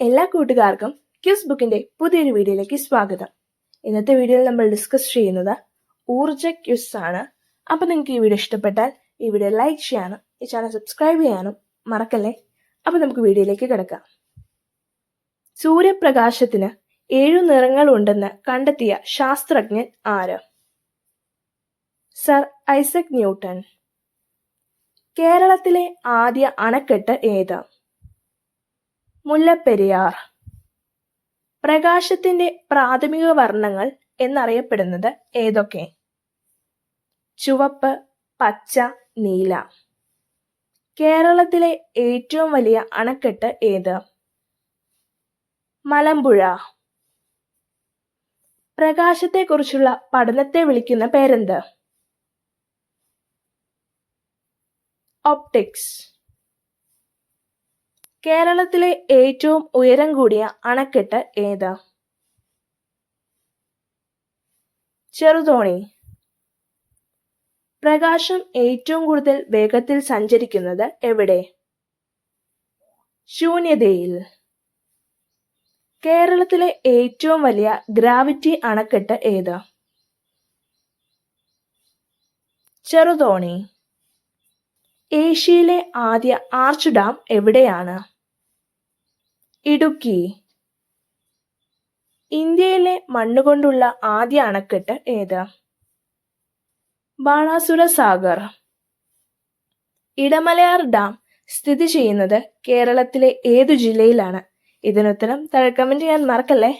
എല്ലാ കൂട്ടുകാർക്കും ക്യൂസ് ബുക്കിന്റെ പുതിയൊരു വീഡിയോയിലേക്ക് സ്വാഗതം. ഇന്നത്തെ വീഡിയോയിൽ നമ്മൾ ഡിസ്കസ് ചെയ്യുന്നത് ഊർജ ക്യൂസ് ആണ്. അപ്പോൾ നിങ്ങൾക്ക് ഈ വീഡിയോ ഇഷ്ടപ്പെട്ടാൽ ഈ വീഡിയോ ലൈക്ക് ചെയ്യാനും ഈ ചാനൽ സബ്സ്ക്രൈബ് ചെയ്യാനും മറക്കല്ലേ. അപ്പോൾ നമുക്ക് വീഡിയോയിലേക്ക് കിടക്കാം. സൂര്യപ്രകാശത്തിന് 7 നിറങ്ങൾ ഉണ്ടെന്ന് കണ്ടെത്തിയ ശാസ്ത്രജ്ഞൻ ആര്? Sir Isaac Newton. കേരളത്തിലെ ആദ്യ അണക്കെട്ട് ഏത്? മുല്ലപ്പെരിയാർ. പ്രകാശത്തിന്റെ പ്രാഥമിക വർണ്ണങ്ങൾ എന്നറിയപ്പെടുന്നത് ഏതൊക്കെ? ചുവപ്പ്, പച്ച, നീല. കേരളത്തിലെ ഏറ്റവും വലിയ അണക്കെട്ട് ഏത്? മലമ്പുഴ. പ്രകാശത്തെക്കുറിച്ചുള്ള പഠനത്തെ വിളിക്കുന്ന പേരെന്ത്? ഒപ്റ്റിക്സ്. കേരളത്തിലെ ഏറ്റവും ഉയരം കൂടിയ അണക്കെട്ട് ഏത്? ചെറുതോണി. പ്രകാശം ഏറ്റവും കൂടുതൽ വേഗത്തിൽ സഞ്ചരിക്കുന്നത് എവിടെ? ശൂന്യതയിൽ. കേരളത്തിലെ ഏറ്റവും വലിയ ഗ്രാവിറ്റി അണക്കെട്ട് ഏത്? ചെറുതോണി. ഏഷ്യയിലെ ആദ്യ ആർച്ച് ഡാം എവിടെയാണ്? ഇടുക്കി. ഇന്ത്യയിലെ മണ്ണുകൊണ്ടുള്ള ആദ്യ അണക്കെട്ട് ഏത്? ബാണാസുര സാഗർ. ഇടമലയാർ ഡാം സ്ഥിതി ചെയ്യുന്നത് കേരളത്തിലെ ഏതു ജില്ലയിലാണ്? ഇതിനുത്തരം താഴെ കമന്റ് ചെയ്യാൻ മറക്കല്ലേ.